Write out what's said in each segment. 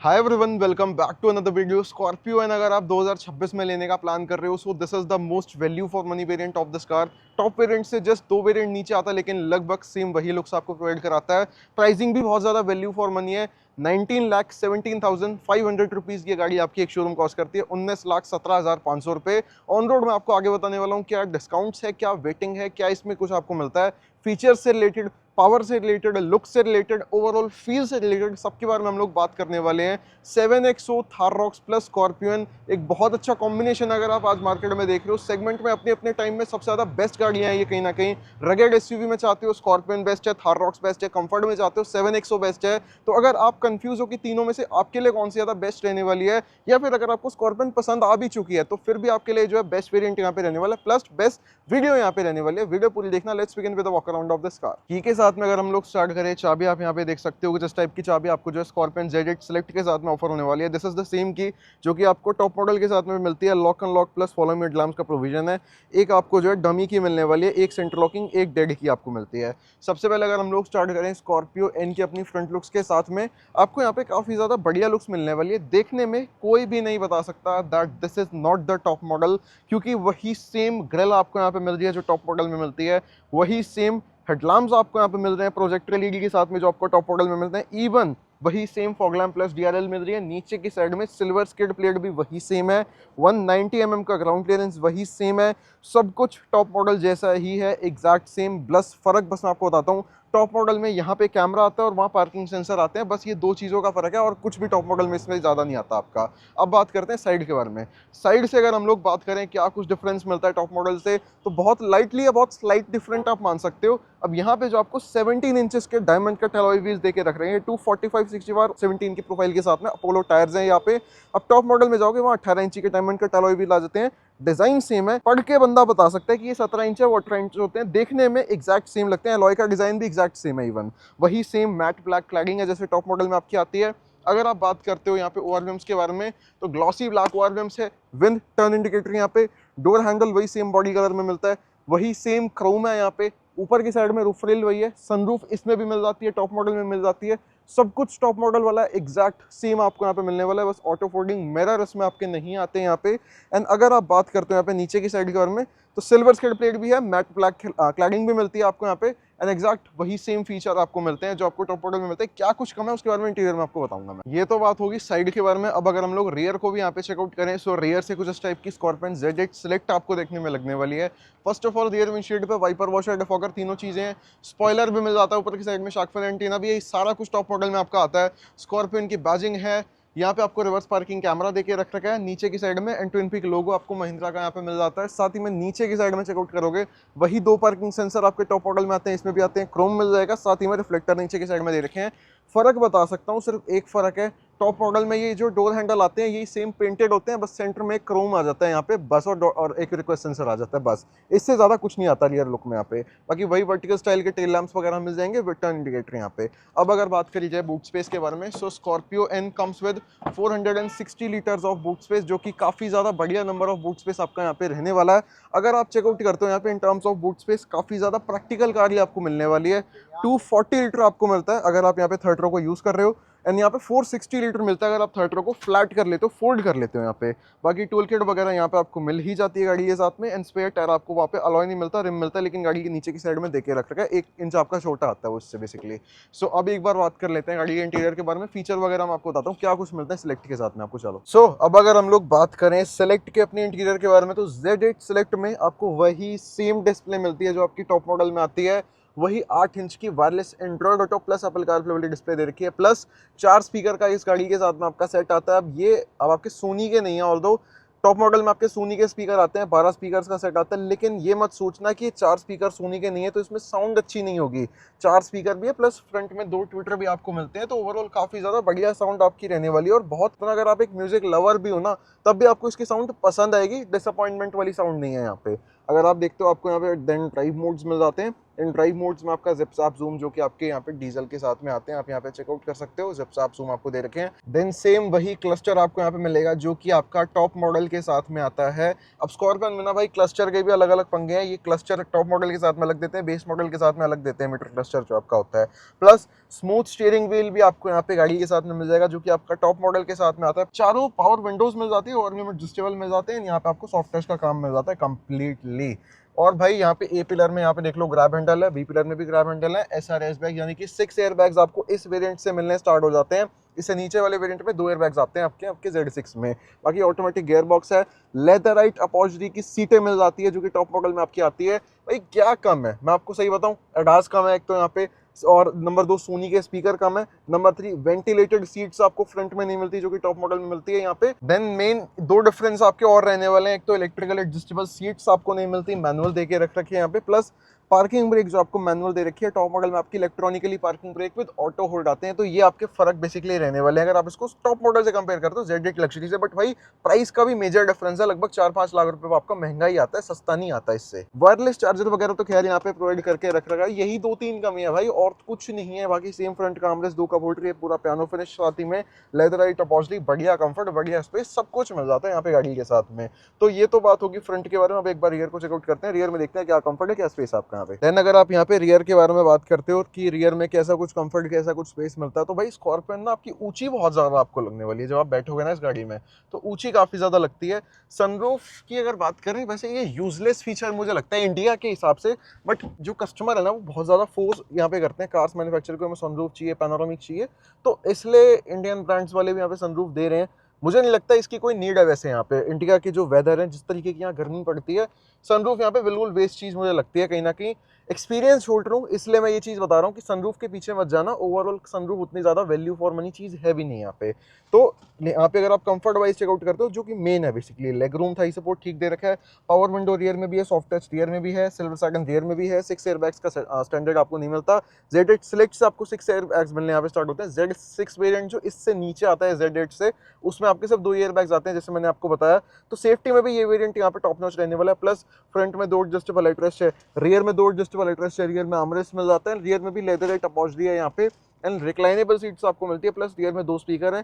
Hi everyone, welcome back to another video. Scorpio and अगर आप 2026 में लेने का प्लान कर रहे हो so this is the most value for money variant of this car. Top variant से जस्ट दो वेरिएंट नीचे आता है लेकिन लगभग सेम वही लुक्स आपको प्रोवाइड कराता है। प्राइसिंग भी बहुत ज़्यादा वैल्यू फॉर मनी है। 19,17,500 रुपीज़ की गाड़ी आपकी एक शोरूम कॉस्ट करती है 19,17,500 रुपये। ऑन रोड में आपको आगे बताने वाला हूँ क्या डिस्काउंट्स है, क्या वेटिंग है, क्या इसमें कुछ आपको मिलता है, फीचर्स से रिलेटेड, पावर से रिलेटेड, लुक से रिलेटेड, ओवरऑल फील से रिलेटेड, सबके बारे में हम लोग बात करने वाले हैं। 7XO Thar rocks plus scorpion एक बहुत अच्छा कॉम्बिनेशन अगर आप आज मार्केट में देख रहे हो। सेगमेंट में अपने अपने टाइम में सबसे ज़्यादा बेस्ट गाड़ियां हैं ये कहीं ना कहीं। रगेड एसयूवी में चाहते हो स्कॉर्पियन बेस्ट है, थार रॉक्स बेस्ट है, कंफर्ट में चाहते हो 7XO बेस्ट है। तो अगर आप कंफ्यूज हो कि तीनों में से आपके लिए कौन सी ज़्यादा बेस्ट रहने वाली है, या फिर अगर आपको स्कॉर्पियन पसंद आ भी चुकी है तो फिर भी आपके लिए जो है बेस्ट वेरिएंट यहाँ पे रहने वाला है, प्लस बेस्ट वीडियो यहाँ पे रहने वाली है। वीडियो पूरी देखना। Let's begin with the walk around of this car. की के साथ में अगर हम लोग स्टार्ट करें, चाबी आप यहाँ पे देख सकते हो जिस टाइप की चाबी आपको जो है स्कॉर्पियन Z8 सेलेक्ट के साथ में ऑफर होने वाली है। दिस इज द सेम की जो कि आपको टॉप मॉडल के साथ में मिलती है। Lock and lock plus follow me ग्लैम्स का प्रोविजन है। एक आपको जो है डमी की मिलने वाली है, एक सेंटर लॉकिंग, एक डेड की आपको मिलती है। सबसे पहले अगर हम लोग स्टार्ट करें स्कॉर्पियो एन की अपनी फ्रंट लुक्स के साथ में, आपको यहाँ पे काफी ज्यादा बढ़िया लुक्स मिलने वाली है। देखने में कोई भी नहीं बता सकता that this is not the top model, क्योंकि वही सेम ग्रिल आपको यहाँ पे मिल रही है जो टॉप मॉडल में मिलती है। वही सेम हेडलैम्प्स आपको यहाँ पे मिल रहे हैं प्रोजेक्टर एलईडी के साथ में जो आपको टॉप मॉडल में मिलते हैं। इवन वही same fog lamp plus DRL मिल रही है। नीचे की साइड में सिल्वर स्किड प्लेट भी वही सेम है। 190 mm का ग्राउंड क्लियरेंस वही सेम है। सब कुछ टॉप मॉडल जैसा ही है, एग्जैक्ट सेम। प्लस फर्क बस मैं आपको बताता हूँ, टॉप मॉडल में यहाँ पे कैमरा आता है और वहाँ पार्किंग सेंसर आते हैं, बस ये दो चीज़ों का फर्क है और कुछ भी टॉप मॉडल में इसमें ज़्यादा नहीं आता आपका। अब बात करते हैं साइड के बारे में। साइड से अगर हम लोग बात करें क्या कुछ डिफरेंस मिलता है टॉप मॉडल से, तो बहुत लाइटली या बहुत स्लाइट डिफरेंट आप मान सकते हो। अब यहाँ पे जो आपको 17 इंचेस के डायमंड कट अलॉय व्हील्स देके रख रहे हैं 245/60 17 की प्रोफाइल के साथ में। अपोलो टायर्स हैं यहाँ पे। अब टॉप मॉडल में जाओगे वहाँ 18 इंची के डायमंड कट अलॉय व्हील आ जाते हैं। डिजाइन सेम है, पढ़ के बंदा बता सकता है कि ये 17 इंच है, वो 18 इंच होते हैं। देखने में एग्जैक्ट सेम लगते हैं। अलॉय का डिजाइन भी एग्जैक्ट सेम है। इवन वही सेम मैट ब्लैक क्लैडिंग है जैसे टॉप मॉडल में आपकी आती है। अगर आप बात करते हो यहाँ पे ओआरवीएम्स के बारे में, तो ग्लॉसी ब्लैक ओआरवीएम्स है। विंड टर्न इंडिकेटर यहाँ पे, डोर हैंडल वही सेम बॉडी कलर में मिलता है, वही सेम क्रोम है यहाँ पे। ऊपर की साइड में रूफ रेल वही है। सनरूफ इसमें भी मिल जाती है, टॉप मॉडल में मिल जाती है। सब कुछ टॉप मॉडल वाला एग्जैक्ट सेम आपको यहाँ पे मिलने वाला है। बस ऑटो फोल्डिंग मिरर इसमें आपके नहीं आते यहाँ पे। एंड अगर आप बात करते हो यहाँ पे नीचे की साइड के बारे में, तो सिल्वर स्किड प्लेट भी है, मैट ब्लैक क्लैडिंग भी मिलती है आपको यहाँ पे। एंड एग्जैक्ट वही सेम फीचर आपको मिलते हैं जो आपको टॉप मॉडल में मिलते हैं। क्या कुछ कम है उसके बारे में इंटीरियर में आपको बताऊंगा मैं। ये तो बात होगी साइड के बारे में। अब अगर हम लोग रियर को भी यहाँ पे चेकआउट करें, सो रियर से कुछ इस टाइप की स्कॉर्पियन Z8 सेलेक्ट आपको देखने में लगने वाली है। First of all rear windshield पे वाइपर वॉशर डिफॉगर तीनों चीजें हैं। स्पॉइलर भी मिल जाता है ऊपर की साइड में, शार्क फिन एंटीना भी है। सारा कुछ टॉप मॉडल में आपका आता है। स्कॉर्पियन की बैजिंग है। यहाँ पे आपको रिवर्स पार्किंग कैमरा देके रख रखा है। नीचे की साइड में एंड ट्विन पीक लोगो आपको महिंद्रा का यहाँ पे मिल जाता है। साथ ही में नीचे की साइड में चेकआउट करोगे, वही दो पार्किंग सेंसर आपके टॉप मॉडल में आते हैं, इसमें भी आते हैं। क्रोम मिल जाएगा, साथ ही में रिफ्लेक्टर नीचे की साइड में दे रखे हैं। फर्क बता सकता हूँ, सिर्फ एक फर्क है। टॉप मॉडल में ये जो डोर हैंडल आते हैं यही सेम पेंटेड होते हैं, बस सेंटर में एक क्रोम आ जाता है यहाँ पे बस, और एक रिक्वेस्ट सेंसर आ जाता है बस। इससे ज्यादा कुछ नहीं आता रियर लुक में यहाँ पे। बाकी वही वर्टिकल स्टाइल के टेल लैंप्स वगैरह मिल जाएंगे, विद टर्न इंडिकेटर यहाँ पे। अब अगर बात करी जाए बूट स्पेस के बारे में, so Scorpio N comes with 460 litres of boot space, जो कि काफी ज्यादा बढ़िया नंबर ऑफ बूट स्पेस आपका यहाँ पे रहने वाला है। अगर आप चेकआउट करते हो यहाँ पे in terms of boot space, काफी ज्यादा प्रैक्टिकल कार ही आपको मिलने वाली है। 240 लीटर आपको मिलता है अगर आप यहाँ पे थर्ड रो को यूज कर रहे हो। एंड यहाँ पे 460 लीटर मिलता है अगर आप थर्ड रो को फ्लैट कर लेते हो, फोल्ड कर लेते हो यहाँ पे। बाकी टूल किट वगैरह यहाँ पे आपको मिल ही जाती है गाड़ी के साथ में। एंड स्पेयर टायर आपको वहाँ पे अलॉय नहीं मिलता, रिम मिलता है, लेकिन गाड़ी के नीचे की साइड में देके रख रखा है। 1 इंच आपका छोटा आता है उससे बेसिकली। सो अब एक बार बात कर लेते हैं गाड़ी के इंटीरियर के बारे में। फीचर वगैरह मैं आपको बताता हूँ क्या कुछ मिलता है सिलेक्ट के साथ में आपको। चलो सो अब अगर हम लोग बात करें सिलेक्ट के अपने इंटीरियर के बारे में, तो Z8 सिलेक्ट में आपको वही सेम डिस्प्ले मिलती है जो आपकी टॉप मॉडल में आती है। वही 8 इंच की wireless Android auto plus Apple CarPlay वाली डिस्प्ले दे रखी है, प्लस 4 स्पीकर का इस गाड़ी के साथ में आपका सेट आता है। अब आपके सोनी के नहीं है, ऑल्दो टॉप मॉडल में आपके सोनी के स्पीकर आते हैं, 12 स्पीकर्स का सेट आता है। लेकिन ये मत सोचना कि 4 स्पीकर सोनी के नहीं है तो इसमें साउंड अच्छी नहीं होगी। 4 स्पीकर भी है, प्लस फ्रंट में 2 ट्विटर भी आपको मिलते हैं। तो ओवरऑल काफी ज्यादा बढ़िया साउंड आपकी रहने वाली है। और बहुत, अगर आप एक म्यूजिक लवर भी हो ना, तब भी आपको इसकी साउंड पसंद आएगी। डिसअपॉइंटमेंट वाली साउंड नहीं है यहाँ पे। अगर आप देखते हो आपको यहाँ पे देन ड्राइव मोड्स मिल जाते हैं। इन ड्राइव मोड्स में आपका जिप जैप जूम जो कि आपके यहाँ पे डीजल के साथ में आते हैं, आप यहाँ पे चेकआउट कर सकते हो, जिप जैप जूम आपको दे रखे हैं। देन सेम वही क्लस्टर आपको यहाँ पे मिलेगा जो कि आपका टॉप मॉडल के साथ में आता है। अब स्कॉर्पियन में ना भाई क्लस्टर के भी अलग अलग पंगे हैं, ये क्लस्टर टॉप मॉडल के साथ में अलग देते हैं, बेस मॉडल के साथ में अलग देते हैं मीटर क्लस्टर जो आपका होता है। प्लस स्मूथ स्टीयरिंग व्हील भी आपको यहाँ पे गाड़ी के साथ में मिल जाएगा जो कि आपका टॉप मॉडल के साथ में आता है। चारों पावर विंडोज मिल जाती है और भी एडजस्टेबल मिल जाते हैं, यहाँ पे आपको सॉफ्ट टच का काम मिल जाता है कंप्लीटली। और भाई यहाँ पे ए पिलर में यहाँ पे देख लो ग्रैब हैंडल है, बी पिलर में भी ग्रैब हैंडल है, एसआरएस बैग यानी कि 6 एयर बैग्स आपको इस वेरिएंट से मिलने स्टार्ट हो जाते हैं। इससे नीचे वाले वेरिएंट में 2 एयर बैग्स आते हैं आपके Z6 में। बाकी ऑटोमेटिक गियर बॉक्स है, लेदराइट अपॉजिटी की सीटें मिल जाती है जो कि टॉप मॉडल में आपकी आती है। भाई क्या कम है, मैं आपको सही बताऊं, एडास कम है एक तो यहाँ पे, और नंबर 2 सोनी के स्पीकर कम है, नंबर 3 वेंटिलेटेड सीट्स आपको फ्रंट में नहीं मिलती जो कि टॉप मॉडल में मिलती है यहाँ पे। देन मेन 2 डिफरेंस आपके और रहने वाले हैं, एक तो इलेक्ट्रिकल एडजस्टेबल सीट्स आपको नहीं मिलती, मैनुअल देके रख रखी है यहाँ पे, प्लस पार्किंग ब्रेक जो आपको मैनुअल दे रखी है, टॉप मॉडल में आपकी electronically parking brake with auto hold आते हैं। तो ये आपके फर्क बेसिकली रहने वाले हैं अगर आप इसको टॉप मॉडल से कंपेयर करते हो Z8 लग्जरी से। बट भाई प्राइस का भी मेजर डिफरेंस है, लगभग 4-5 लाख रुपए आपका महंगा ही आता है, सस्ता नहीं आता इससे। वायरलेस चार्जर वगैरह तो खैर यहाँ पे प्रोवाइड करके रख रखा है, यही 2-3 कमी है भाई और कुछ नहीं है। बाकी सेम फ्रंट का आर्मरेस्ट 2 कप होल्डर, पूरा पियानो फिनिश साथ ही में, लेदराइट अपॉजिटी, बढ़िया कंफर्ट, बढ़िया स्पेस, सब कुछ मिल जाता है यहाँ पे गाड़ी के साथ में। तो ये तो बात होगी फ्रंट के बारे में। अब एक बार रियर को चेकआउट करते हैं, रियर में देखते हैं क्या कंफर्ट है क्या स्पेस आपका यहाँ पे। देन अगर आप यहाँ पे रियर के बारे में बात करते हो कि रियर में कैसा कुछ कंफर्ट कैसा कुछ स्पेस मिलता है, तो भाई स्कॉर्पियन ना आपकी ऊंची बहुत ज्यादा आपको लगने वाली है जब आप बैठोगे ना इस गाड़ी में, तो ऊंची काफी ज्यादा लगती है। सनरूफ की अगर बात करें, वैसे ये यूजलेस फीचर मुझे लगता है इंडिया के हिसाब से, बट जो कस्टमर है ना वो बहुत ज्यादा फोर्स यहाँ पे करते हैं कार्स मैन्युफैक्चर को, हमें सनरूफ चाहिए, पैनोरामिक चाहिए, तो इसलिए इंडियन ब्रांड्स वाले भी यहाँ पे सनरूफ दे रहे हैं। मुझे नहीं लगता इसकी कोई नीड है वैसे। यहाँ पे इंडिया की जो वेदर है, जिस तरीके की यहाँ गर्मी पड़ती है, सनरूफ यहाँ पे बिल्कुल वेस्ट चीज मुझे लगती है। कहीं ना कहीं एक्सपीरियंस छोड़ रहा हूँ इसलिए मैं ये चीज बता रहा हूँ कि सनरूफ के पीछे मत जाना, ओवरऑल सनरूफ उतनी ज्यादा वैल्यू फॉर मनी चीज है भी नहीं यहाँ पे। तो यहाँ पे अगर आप कंफर्ट वाइज चेकआउट करते हो, जो कि मेन है basically, leg room Thai support ठीक दे रखा है, पावर विंडो रियर में भी है, सॉफ्ट टच रियर में भी है, सिल्वर सैटिन रियर में भी है, 6 एयर बैग्स का स्टैंडर्ड आपको नहीं मिलता। Z8 सिलेक्ट से आपको 6 एयर बैग्स मिलने यहाँ पे स्टार्ट होते हैं। Z6 वेरिएंट जो इससे नीचे आता है Z8 से, उसमें आपके सिर्फ 2 एयर बैग्स आते हैं जैसे मैंने आपको बताया। तो सेफ्टी में भी ये वेरिएंट यहाँ पे टॉप नॉच रहने वाला है। प्लस फ्रंट में 2 एडजस्टेबल हेडरेस्ट है, रियर में 2 एडजस्टेबल हेडरेस्ट है, रियर में आर्मरेस्ट मिल जाता है, रियर में भी लेदराइट अपॉजिटी है यहाँ पे, एंड रिक्लाइनेबल सीट्स आपको मिलती है। प्लस रियर में 2 स्पीकर हैं,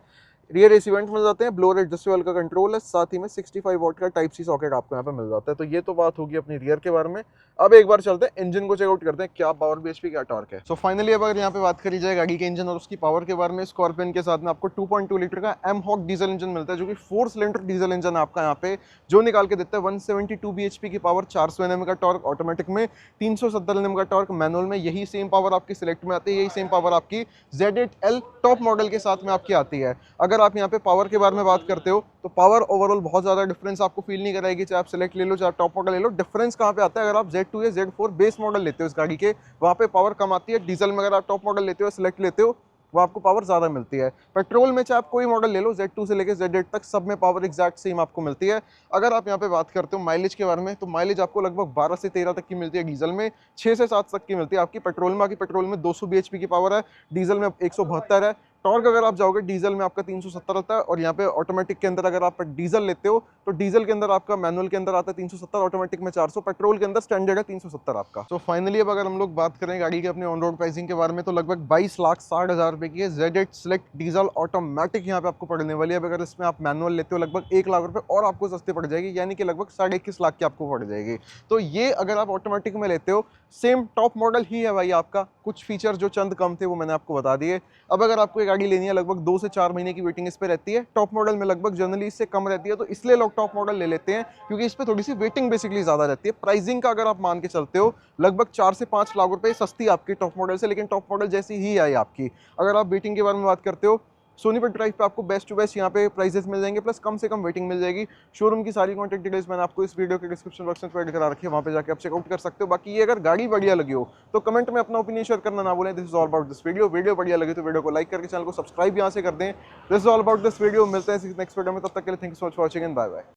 रियर एसी वेंट मिल जाते हैं, ब्लोअर एडजस्टेबल का कंट्रोल है, साथ ही में 65 वॉट का टाइप सी सॉकेट आपको यहाँ पे मिल जाता है। तो ये तो बात होगी अपनी रियर के बारे में। अब एक बार चलते हैं इंजन को चेकआउट करते हैं, क्या पावर बीएचपी क्या टॉर्क है। सो फाइनली अब अगर यहाँ पे बात करी जाए गाड़ी के इंजन और उसकी पावर के बारे में, स्कॉर्पियन के साथ में आपको 2.2 लीटर का एमहॉक डीजल इंजन मिलता है जो कि 4 सिलेंडर डीजल इंजन आपका यहाँ पे जो निकाल के देता है 172 bhp की पावर, 400 Nm का टॉर्क ऑटोमेटिक में, 370 Nm का टॉर्क मैनुअल में। यही सेम पावर आपकी सिलेक्ट में आती है, यही सेम पावर आपकी Z8L टॉप मॉडल के साथ में आपकी आती है। अगर आप यहाँ पे पावर के बारे में बात करते हो तो पावर ओवरऑल बहुत ज्यादा डिफरेंस आपको फील नहीं कराएगी, चाहे आप सिलेक्ट ले लो चाहे आप टॉप मॉडल ले लो। डिफरेंस कहाँ पे आता है, अगर आप Z2 या Z4 बेस मॉडल लेते हो इस गाड़ी के, वहाँ पे पावर कम आती है। डीजल में अगर आप टॉप मॉडल लेते हो, सिलेक्ट लेते हो, वो आपको पावर ज्यादा मिलती है। पेट्रोल में चाहे आप कोई मॉडल ले लो, Z2 से लेकर Z8 तक, सब में पावर एग्जैक्ट सेम आपको मिलती है। अगर आप यहाँ पे बात करते हो माइलेज के बारे में, तो माइलेज आपको लगभग 12 से 13 तक की मिलती है डीजल में, 6 से 7 तक की मिलती है आपकी पेट्रोल में। आपकी पेट्रोल में 200 bhp की पावर है, डीजल में 172 है। टॉर्क अगर आप जाओगे डीजल में आपका 370 आता है, और यहाँ पे ऑटोमेटिक के अंदर अगर आप डीजल लेते हो तो डीजल के अंदर आपका मैनुअल के अंदर आता है 370, ऑटोमेटिक में 400, पेट्रोल के अंदर स्टैंडर्ड है 370 आपका। तो फाइनली अब अगर हम लोग बात करें गाड़ी के अपने ऑन रोड प्राइसिंग के बारे में, तो लगभग 22,60,000 रुपए की है Z8 सिलेक्ट डीजल ऑटोमेटिक यहाँ पे आपको पड़ने वाली है। अब अगर इसमें आप मैनुअल लेते हो लगभग 1 लाख रुपए और आपको सस्ती पड़ जाएगी, यानी कि लगभग 21.5 लाख की आपको पड़ जाएगी। तो ये अगर आप ऑटोमेटिक में लेते हो, सेम टॉप मॉडल ही है भाई आपका, कुछ फीचर जो चंद कम थे वो मैंने आपको बता दिए। अब अगर आपको ये गाड़ी लेनी है, लगभग 2 से 4 महीने की वेटिंग इस पे रहती है, टॉप मॉडल में लगभग जनरली इससे कम रहती है, तो इसलिए लोग टॉप मॉडल ले लेते हैं क्योंकि इस पे थोड़ी सी वेटिंग बेसिकली ज्यादा रहती है। प्राइसिंग का अगर आप मान के चलते हो, लगभग 4 से 5 लाख रुपए सस्ती आपकी टॉप मॉडल से, लेकिन टॉप मॉडल जैसी ही आई आपकी। अगर आप वेटिंग के बारे में बात करते हो, सोनीपत ड्राइव पे आपको बेस्ट टू बेस्ट यहाँ पे प्राइसेस मिल जाएंगे, प्लस कम से कम वेटिंग मिल जाएगी। शोरूम की सारी कॉन्टैक्ट डिटेल्स मैंने आपको इस वीडियो के डिस्क्रिप्शन बॉक्स में प्रोवाइड करा रखी है, वहाँ पे जाकर आप चेकआउट कर सकते हो। बाकी ये अगर गाड़ी बढ़िया लगी हो तो कमेंट में अपना ओपिनियन शेयर करना ना भूलें। This is all about this video बढ़िया लगी तो वीडियो को लाइक करके चैनल को सब्सक्राइब यहाँ से कर दें। This is all about this video, मिलते हैं नेक्स्ट वीडियो में, तब तक के लिए thank you so much for watching and bye bye.